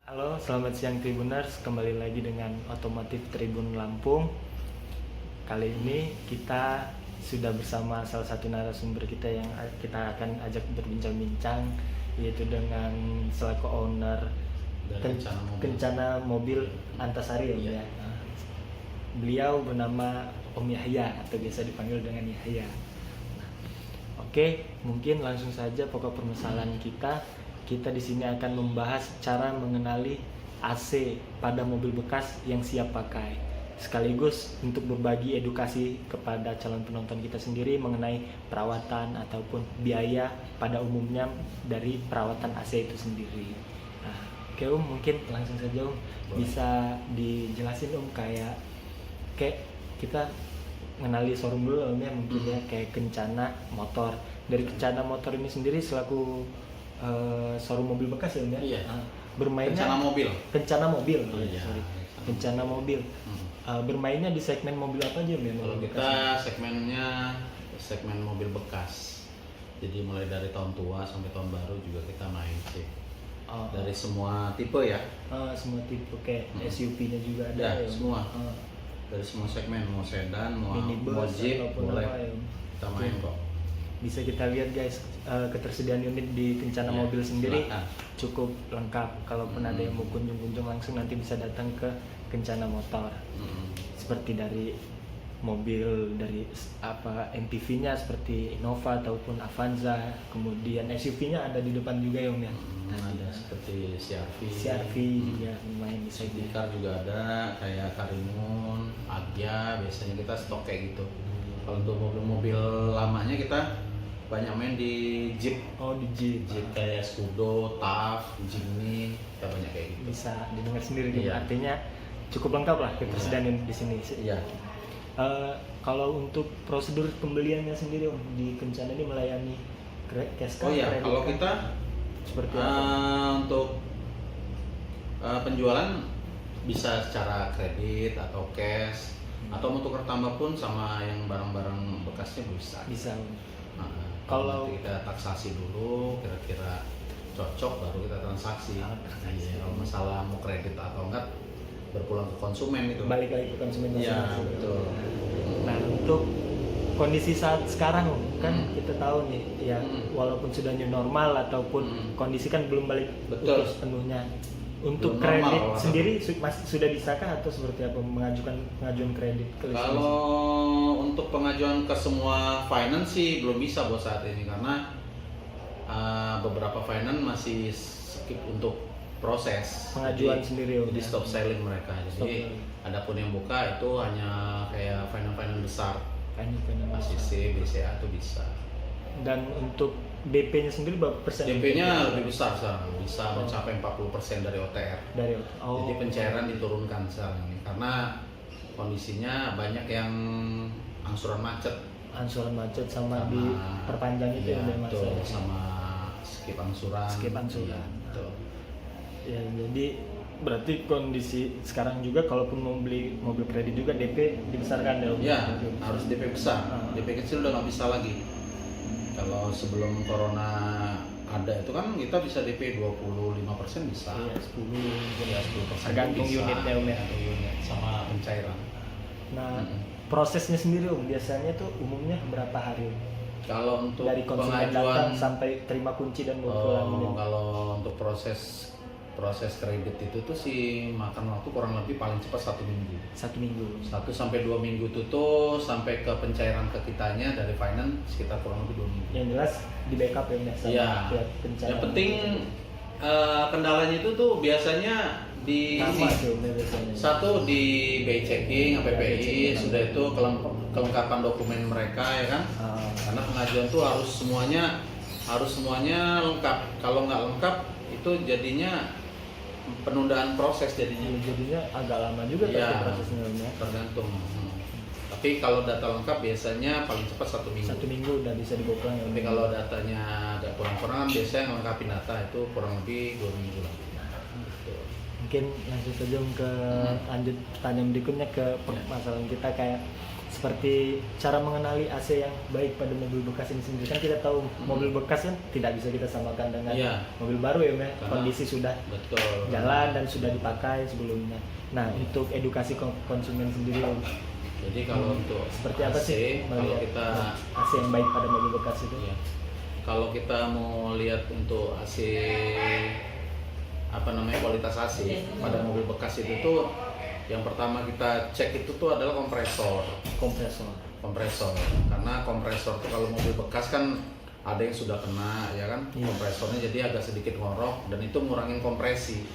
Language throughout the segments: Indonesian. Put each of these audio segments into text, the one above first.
Halo, selamat siang Tribuners. Kembali lagi dengan Otomotif Tribun Lampung. Kali ini kita sudah bersama salah satu narasumber kita yang kita akan ajak berbincang-bincang, yaitu dengan selaku owner dari Kencana Mobil Antasari ya. Iya. Nah, beliau bernama Om Yahya atau biasa dipanggil dengan Yahya. Nah, oke, mungkin langsung saja pokok permasalahan kita. Kita di sini akan membahas cara mengenali AC pada mobil bekas yang siap pakai, sekaligus untuk berbagi edukasi kepada calon penonton kita sendiri mengenai perawatan ataupun biaya pada umumnya dari perawatan AC itu sendiri. Nah, oke mungkin langsung saja bisa dijelasin kayak kita mengenali showroom dulu ya mungkin ya, kayak Kencana Motor. Dari Kencana Motor ini sendiri selaku showroom mobil bekas ya, Iya. Bermainnya Kencana mobil. Oh, Iya. sorry. Kencana mobil. Bermainnya di segmen mobil apa aja ya? Kalau kita segmennya segmen mobil bekas. Jadi mulai dari tahun tua sampai tahun baru juga kita main sih. Dari semua tipe ya. Semua tipe kayak SUV-nya juga ada Ya, semua. Dari semua segmen, mau sedan, mau Jeep, ataupun boleh apa ya. kita main kok. Bisa kita lihat guys, ketersediaan unit di Kencana Iya, Mobil sendiri silakan. cukup lengkap. Kalaupun ada yang mau kunjung-kunjung langsung nanti bisa datang ke Kencana Motor. Seperti dari mobil dari MPV-nya seperti Innova ataupun Avanza, kemudian SUV-nya ada di depan juga ya Om ya. Ada seperti CR-V juga lumayan bisa Car juga ada, kayak Karimun, Agya, biasanya kita stok kayak gitu. Kalau untuk mobil-mobil lamanya kita banyak main di Jeep. di Jeep. Jeep kayak Scudo, TAF, Jimny, kita banyak kayak gitu. Bisa didengar sendiri nih, Iya. artinya cukup lengkap lah ketersediaan unit di sini. Iya. Kalau untuk prosedur pembeliannya sendiri Om, di Kencana ini melayani cash Oh iya, kredit kalau kah? kita Seperti apa? untuk penjualan bisa secara kredit atau cash, atau mau tukar tambah pun sama yang barang-barang bekasnya bisa. Bisa. Nah, Kalau- nanti kita taksasi dulu, kira-kira cocok baru kita transaksi. transaksi. Iya, kalau masalah mau kredit atau enggak berpulang ke konsumen itu. Balik lagi ke konsumen Iya, masing-masing. betul. Nah, untuk kondisi saat sekarang Om, kan kita tahu nih ya, walaupun sudah new normal ataupun kondisi kan belum balik Betul. utuh sepenuhnya. Untuk Belum kredit normal, sendiri masih sudah bisakah atau seperti apa pengajuan kredit ke listrik? Kalau untuk pengajuan ke semua finance sih belum bisa buat saat ini karena beberapa finance masih skip untuk proses Pengajuan sendiri, jadi stop selling mereka. Stop Jadi selling. adapun yang buka itu hanya kayak finance besar, Finance. ACC, BCA itu bisa. Dan untuk DP-nya sendiri berapa persen? DP-nya lebih besar sekarang, bisa mencapai 40% dari OTR. Jadi pencairan diturunkan sekarang ini karena kondisinya banyak yang angsuran macet. Angsuran macet sama diperpanjang itu ya, ya betul, sama skip angsuran. Skip-angsuran. Iya, betul. Ya, jadi berarti kondisi sekarang juga kalaupun mau beli mobil kredit juga DP dibesarkan ya Om? Ya, harus DP besar. Ah. DP kecil udah nggak bisa lagi. Kalau sebelum corona ada itu kan kita bisa DP 25% bisa. Iya, 10. Ya, 10% Tergantung bisa. unitnya Om ya. Tergantung unit sama pencairan. Nah, prosesnya sendiri Om biasanya tuh umumnya berapa hari Om? Kalau untuk Dari konsumen datang sampai terima kunci dan bawa pulang ini? kalau untuk proses kredit itu tuh sih makan waktu kurang lebih paling cepat 1 minggu. 1 minggu. 1 sampai 2 minggu itu tuh sampai ke pencairan ke kitanya dari finance sekitar kurang lebih 2 minggu. Yang jelas di backup ya Om, sama Iya. pihak pencairan. Yang penting kendalanya itu tuh biasanya di Sama ini. sih Om, biasanya. Satu di BI checking, Ya, APPI, checking. sudah itu kelengkapan dokumen mereka ya kan. Karena pengajuan tuh harus semuanya lengkap. Kalau nggak lengkap itu jadinya penundaan proses jadinya. Jadinya agak lama juga Iya, tapi prosesnya Om ya. tergantung. Tapi kalau data lengkap biasanya paling cepat 1 minggu. 1 minggu udah bisa dibawa pulang ya Om. Tapi kalau datanya agak kurang-kurang, biasanya ngelengkapin data itu kurang lebih 2 minggu lah. Gitu. mungkin langsung saja ke lanjut pertanyaan berikutnya ke permasalahan kita kayak seperti cara mengenali AC yang baik pada mobil bekas ini sendiri. Kan kita tahu mobil bekas kan tidak bisa kita samakan dengan mobil baru ya, Mbak. Kondisi sudah jalan dan sudah dipakai sebelumnya. Nah, untuk edukasi konsumen sendiri, jadi kalau untuk seperti apa sih kalau kita AC yang baik pada mobil bekas itu? Kalau kita mau lihat untuk AC kualitas AC pada mobil bekas itu tuh yang pertama kita cek itu tuh adalah kompresor. Karena kompresor tuh kalau mobil bekas kan ada yang sudah kena ya kan, kompresornya jadi agak sedikit ngorok dan itu ngurangin kompresi.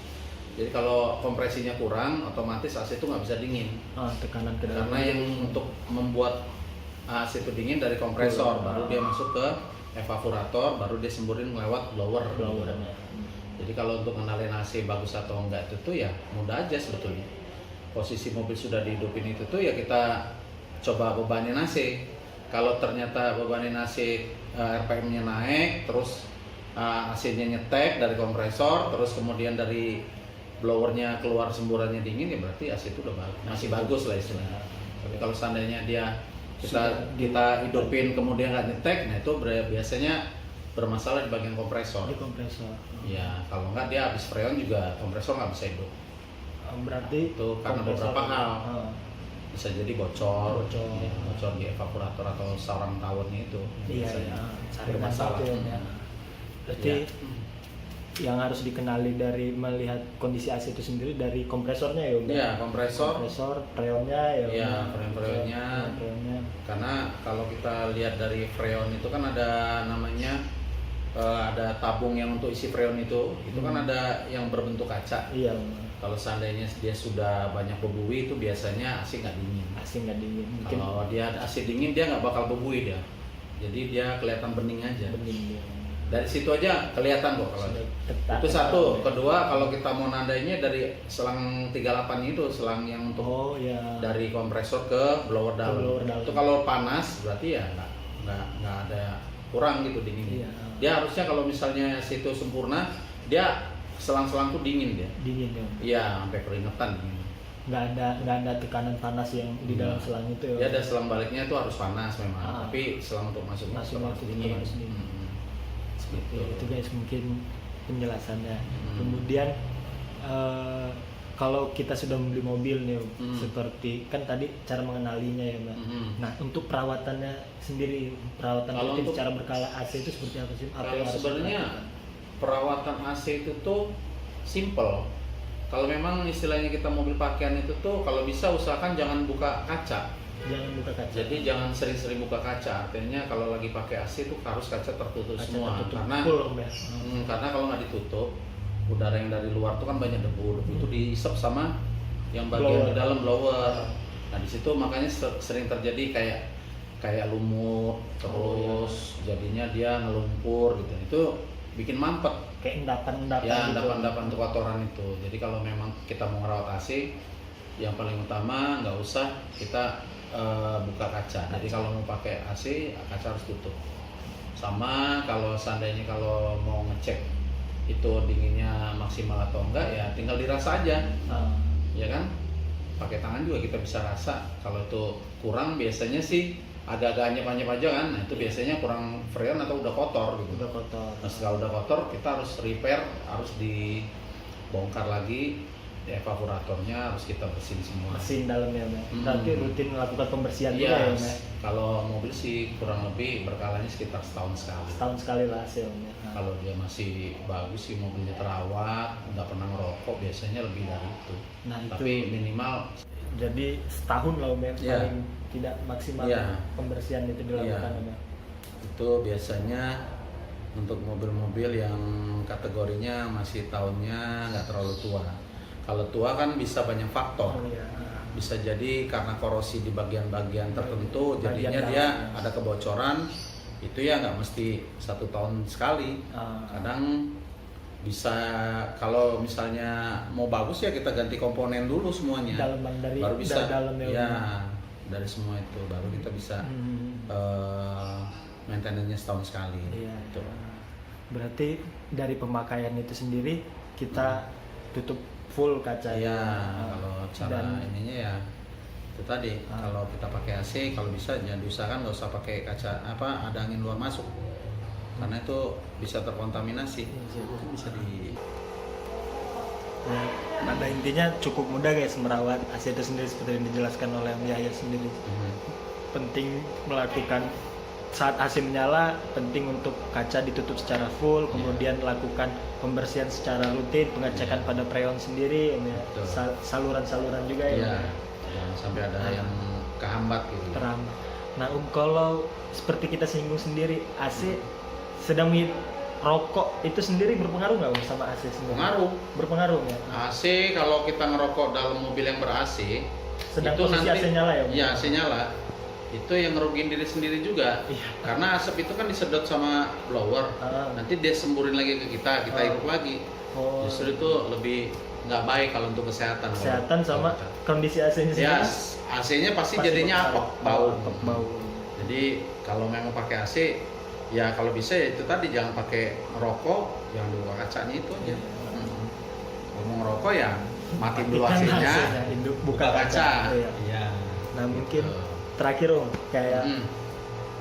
Jadi kalau kompresinya kurang, otomatis AC itu nggak bisa dingin. Tekanan ke dalam. Karena yang untuk membuat AC itu dingin dari kompresor, baru dia masuk ke evaporator, baru dia semburin lewat blower. Jadi kalau untuk ngenalin AC bagus atau enggak itu tuh ya mudah aja sebetulnya. Posisi mobil sudah dihidupin itu tuh ya kita coba bebanin AC. Kalau ternyata bebanin AC RPM-nya naik, terus AC-nya nyetek dari kompresor, terus kemudian dari blowernya keluar semburannya dingin, ya berarti AC itu udah masih bagus lah istilahnya. Tapi kalau seandainya kita hidupin kemudian nggak nyetek, nah itu biasanya bermasalah di bagian kompresor. Di kompresor. Ya, kalau nggak dia habis freon juga kompresor nggak bisa hidup. Berarti itu karena beberapa hal. Bisa jadi bocor di evaporator atau sarang tawonnya itu. Bermasalah. Berarti yang harus dikenali dari melihat kondisi AC itu sendiri dari kompresornya ya, Om? Iya, kompresor, freonnya ya. Iya, freonnya. Karena kalau kita lihat dari freon itu kan ada namanya ada tabung yang untuk isi freon itu kan ada yang berbentuk kaca. Iya. Kalau seandainya dia sudah banyak bebui itu biasanya AC nggak dingin. Mungkin kalau dia AC dingin dia nggak bakal bebui dia. Jadi dia kelihatan bening aja. Dari situ aja kelihatan kok kalau itu satu. Kedua, kalau kita mau nandainya dari selang 38 itu, selang yang untuk dari kompresor ke blower dalam. Itu kalau panas berarti ya nggak ada kurang gitu dinginnya. Dia harusnya kalau misalnya situ sempurna, dia selang-selang tuh dingin dia. Iya, sampai keringetan dingin. Nggak ada tekanan panas yang di dalam selang itu ya. Ada selang baliknya itu harus panas memang, tapi selang untuk masuknya itu dingin. Seperti itu guys, mungkin penjelasannya. Kemudian kalau kita sudah membeli mobil nih, seperti kan tadi cara mengenalinya ya, Mbak. Nah, untuk perawatannya sendiri, rutin secara berkala AC itu seperti apa sih? Kalau sebenarnya perawatan AC itu tuh simple. Kalau memang istilahnya kita mobil pakaian itu tuh kalau bisa usahakan jangan buka kaca. Jadi jangan sering-sering buka kaca. Artinya kalau lagi pakai AC itu harus kaca tertutup semua. Karena kalau nggak ditutup, udara yang dari luar tuh kan banyak debu itu dihisap sama yang bagian di dalam blower. Nah di situ makanya sering terjadi kayak lumut, terus jadinya dia ngelumpur gitu. Itu bikin mampet. Kayak endapan-endapan. Ya, endapan-endapan untuk kotoran itu. Jadi kalau memang kita mau ngerawat AC, yang paling utama nggak usah kita buka kaca. Jadi kalau mau pakai AC, kaca harus tutup. Sama kalau seandainya kalau mau ngecek itu dinginnya maksimal atau enggak, ya tinggal dirasa aja. Ya kan? Pakai tangan juga kita bisa rasa. Kalau itu kurang biasanya sih agak-agak anyep-anyep aja kan. Nah, itu biasanya kurang freon atau udah kotor gitu. Nah, setelah udah kotor kita harus repair, harus dibongkar lagi. Evaporatornya harus kita bersihin semua. Bersihin dalamnya, Mbak. Berarti rutin melakukan pembersihan juga ya, Mbak. Kalau mobil sih kurang lebih berkalanya sekitar setahun sekali. Setahun sekali lah hasilnya. Kalau dia masih bagus sih, mobilnya terawat, nggak pernah ngerokok, biasanya lebih dari itu. Nah, tapi minimal. Jadi setahun lah, Mbak. Paling tidak maksimal pembersihan itu dilakukan, Mbak. Itu biasanya untuk mobil-mobil yang kategorinya masih tahunnya nggak terlalu tua. Kalau tua kan bisa banyak faktor. Bisa jadi karena korosi di bagian-bagian tertentu, jadinya dia ada kebocoran. Itu ya nggak mesti 1 tahun sekali. Kadang bisa kalau misalnya mau bagus ya kita ganti komponen dulu semuanya. Baru bisa. Dari semua itu baru kita bisa maintenance-nya setahun sekali. Gitu. Berarti dari pemakaian itu sendiri kita tutup full kaca. Iya, kalau cara Dan- ininya ya itu tadi, kalau kita pakai AC kalau bisa jangan diusahakan nggak usah pakai kaca ada angin luar masuk, karena itu bisa terkontaminasi. Bisa di Ya, pada intinya cukup mudah guys merawat AC itu sendiri seperti yang dijelaskan oleh Om Yahya sendiri. Penting melakukan saat AC menyala, penting untuk kaca ditutup secara full, kemudian lakukan pembersihan secara rutin, pengecekan pada freon sendiri, Om ya. Betul. Saluran-saluran juga ya. Iya, Om ya. jangan sampai ada yang kehambat gitu. Terang. Nah, kalau seperti kita singgung sendiri, AC sedang rokok itu sendiri berpengaruh nggak Om sama AC sendiri? Berpengaruh ya. AC kalau kita ngerokok dalam mobil yang ber-AC, Sedang itu posisi nanti AC nyala ya Om? Iya, AC nyala. Itu yang ngerugiin diri sendiri juga. Iya. Karena asap itu kan disedot sama blower. Nanti dia semburin lagi ke kita hirup lagi. Oh. Justru itu lebih nggak baik kalau untuk kesehatan. Kesehatan sama kondisi AC-nya Ya, sendiri. AC-nya pasti jadinya apek, bau. Bau. Jadi kalau memang pakai AC, ya kalau bisa ya itu tadi jangan pakai rokok, yang buka kacanya itu aja. Ngomong rokok ya matiin dulu Matikan AC-nya, AC-nya, buka kaca. Iya. Iya. Nah, mungkin Gitu. terakhir Om, kayak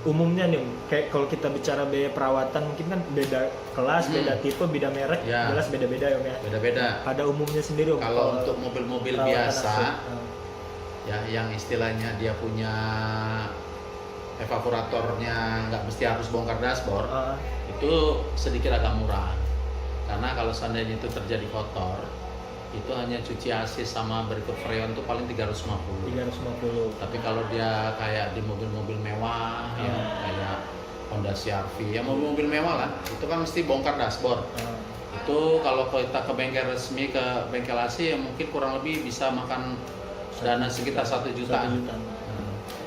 umumnya nih Om, kayak kalau kita bicara biaya perawatan mungkin kan beda kelas, beda tipe, beda merek, Ya. jelas beda-beda ya Om ya. Beda-beda. Pada umumnya sendiri Om. Kalau untuk mobil-mobil perawatan biasa, AC, ya yang istilahnya dia punya evaporatornya nggak mesti harus bongkar dashboard, itu sedikit agak murah. Karena kalau seandainya itu terjadi kotor, itu hanya cuci AC sama berikut freon itu paling 350. 350. Tapi kalau dia kayak di mobil-mobil mewah, ya kayak Honda CR-V, ya mobil-mobil mewah lah, itu kan mesti bongkar dashboard. Itu kalau kita ke bengkel resmi, ke bengkel AC, ya mungkin kurang lebih bisa makan dana sekitar 1 jutaan.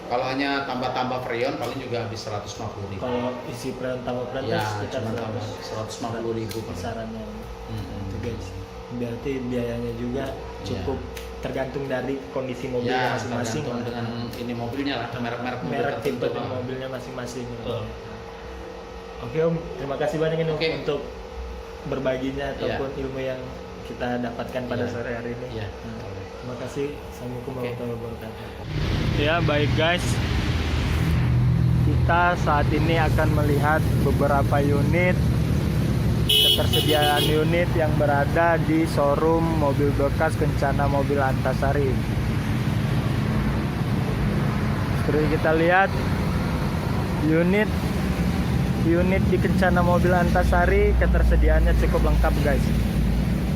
Kalau hanya tambah-tambah freon paling juga habis 150.000. Kalau isi freon tambah freon Ya, sekitar cuma tambah 150.000 kisarannya. Itu guys. Berarti biayanya juga cukup tergantung dari kondisi mobilnya Ya, masing-masing. tergantung dengan ini mobilnya lah, merek-merek mobil Merek tipe tertentu. dan mobilnya masing-masing. Betul. Oke Om, terima kasih banyak ini Om, Oke. untuk berbaginya ataupun ilmu yang kita dapatkan pada Iya. sore hari ini. Iya. Terima kasih. Assalamualaikum Oke. warahmatullahi wabarakatuh. Ya baik guys, kita saat ini akan melihat beberapa unit ketersediaan unit yang berada di showroom mobil bekas Kencana Mobil Antasari. Seperti kita lihat unit di Kencana Mobil Antasari ketersediaannya cukup lengkap guys.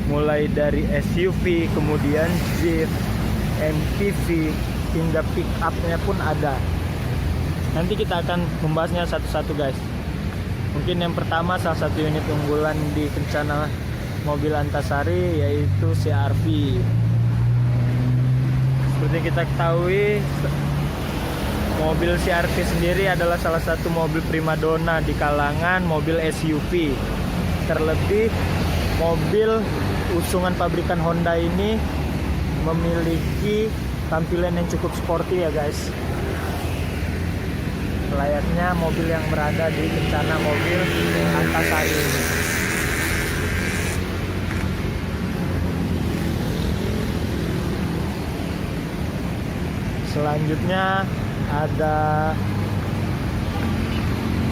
Mulai dari SUV, kemudian Jeep, MPV, hingga pick up-nya pun ada. Nanti kita akan membahasnya satu-satu guys. Mungkin yang pertama salah satu unit unggulan di Kencana Mobil Antasari yaitu CR-V. Seperti kita ketahui, mobil CR-V sendiri adalah salah satu mobil primadona di kalangan mobil SUV. Terlebih mobil usungan pabrikan Honda ini memiliki tampilan yang cukup sporty ya guys. Layaknya mobil yang berada di Kencana Mobil Antasari ini. Selanjutnya ada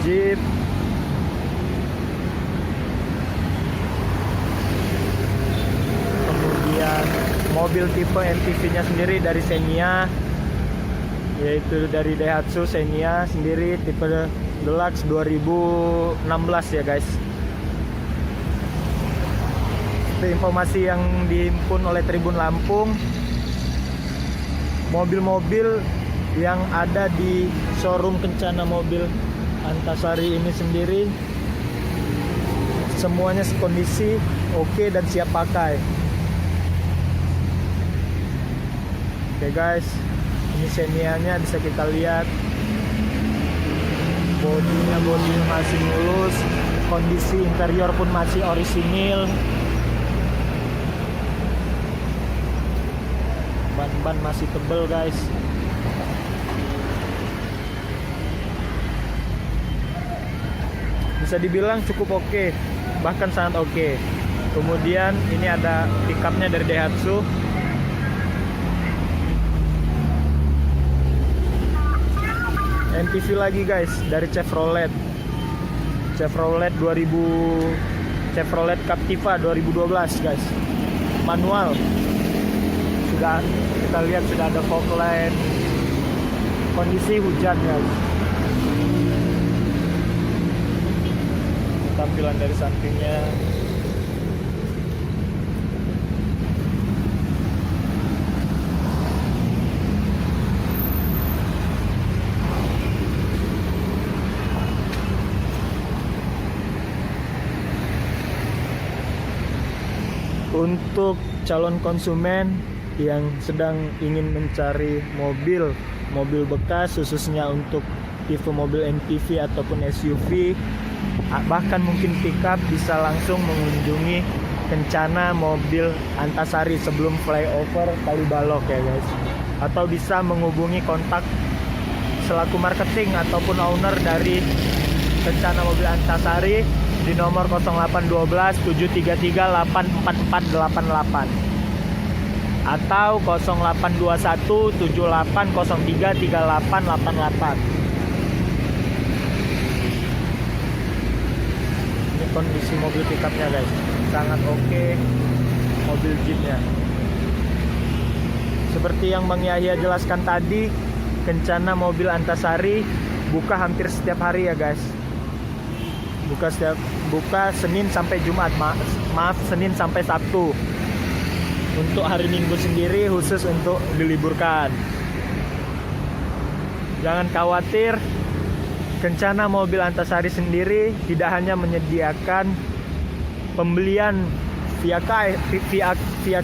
Jeep, kemudian mobil tipe MPV-nya sendiri dari Xenia, yaitu dari Daihatsu Xenia sendiri tipe Deluxe 2016 ya guys. Itu informasi yang dihimpun oleh Tribun Lampung. Mobil-mobil yang ada di showroom Kencana Mobil Antasari ini sendiri semuanya kondisi oke dan siap pakai. Oke guys, ini Xenia-nya bisa kita lihat. Bodinya masih mulus, kondisi interior pun masih orisinil. Ban masih tebel guys. Bisa dibilang cukup oke, bahkan sangat oke. Kemudian ini ada pickupnya dari Daihatsu. MPV lagi guys dari Chevrolet 2000, Chevrolet Captiva 2012 guys, manual. Sudah kita lihat sudah ada fog light, kondisi hujan guys. Tampilan dari sampingnya. Untuk calon konsumen yang sedang ingin mencari mobil bekas, khususnya untuk tipe mobil MPV ataupun SUV, bahkan mungkin pickup, bisa langsung mengunjungi Kencana Mobil Antasari sebelum flyover Kalibalok ya guys. Atau bisa menghubungi kontak selaku marketing ataupun owner dari Kencana Mobil Antasari di nomor 0812 733 84488 atau 0821 7803 3888. Ini kondisi mobil pickupnya guys, sangat oke. Mobil jeepnya seperti yang Bang Yahya jelaskan tadi, Kencana Mobil Antasari buka hampir setiap hari ya guys. Buka Senin sampai Jumat, maaf Senin sampai Sabtu. Untuk hari Minggu sendiri khusus untuk diliburkan. Jangan khawatir, Kencana Mobil Antasari sendiri tidak hanya menyediakan pembelian via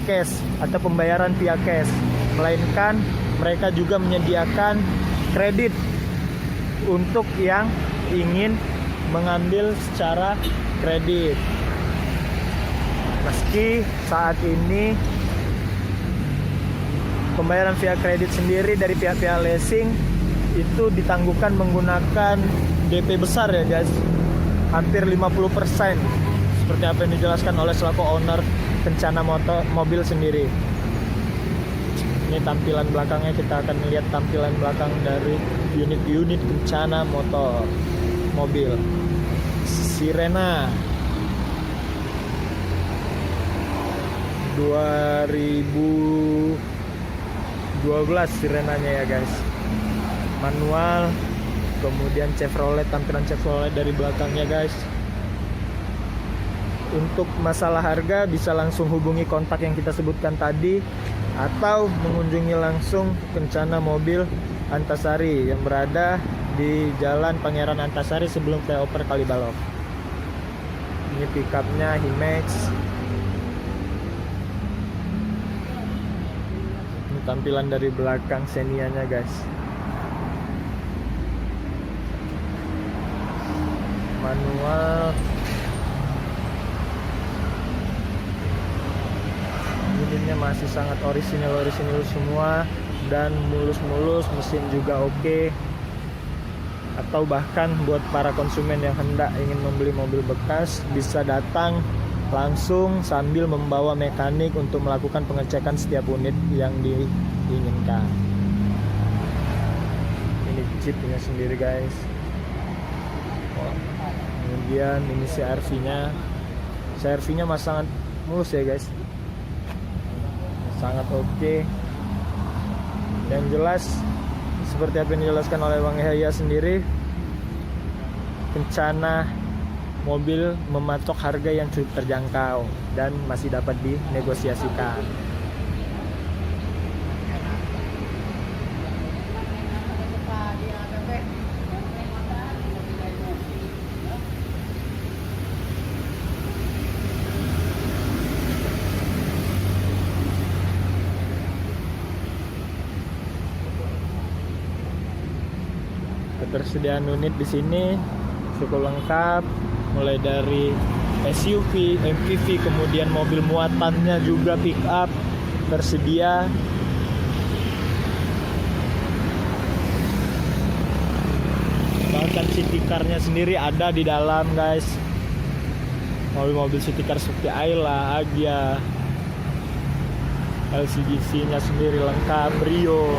cash atau pembayaran via cash, melainkan mereka juga menyediakan kredit untuk yang ingin mengambil secara kredit. Meski saat ini pembayaran via kredit sendiri dari pihak-pihak leasing itu ditangguhkan menggunakan DP besar ya guys, hampir 50%, seperti apa yang dijelaskan oleh selaku owner Kencana Mobil sendiri. Ini tampilan belakangnya, kita akan melihat tampilan belakang dari unit-unit Kencana Mobil. Sirena 2012 Sirenanya ya guys, manual. Kemudian Chevrolet, tampilan Chevrolet dari belakangnya guys. Untuk masalah harga bisa langsung hubungi kontak yang kita sebutkan tadi, atau mengunjungi langsung Kencana Mobil Antasari yang berada di Jalan Pangeran Antasari sebelum flyover Kalibalok. Ini pickupnya Himax. Ini tampilan dari belakang Xenia-nya guys. Manual. Unitnya masih sangat orisinil semua dan mulus, mesin juga oke. Atau bahkan buat para konsumen yang hendak ingin membeli mobil bekas, bisa datang langsung sambil membawa mekanik untuk melakukan pengecekan setiap unit yang diinginkan. Ini Jeepnya sendiri guys. Kemudian ini CR-V-nya masih sangat mulus ya guys, sangat oke. Yang jelas seperti apa yang dijelaskan oleh Bang Yahya sendiri, Kencana Mobil mematok harga yang cukup terjangkau dan masih dapat dinegosiasikan. Ketersediaan unit di sini cukup lengkap, mulai dari SUV, MPV, kemudian mobil muatannya juga pick up tersedia. Bahkan city car-nya sendiri ada di dalam guys. mobil-mobil city car seperti Ayla, Agya, LCGC-nya sendiri lengkap, Brio.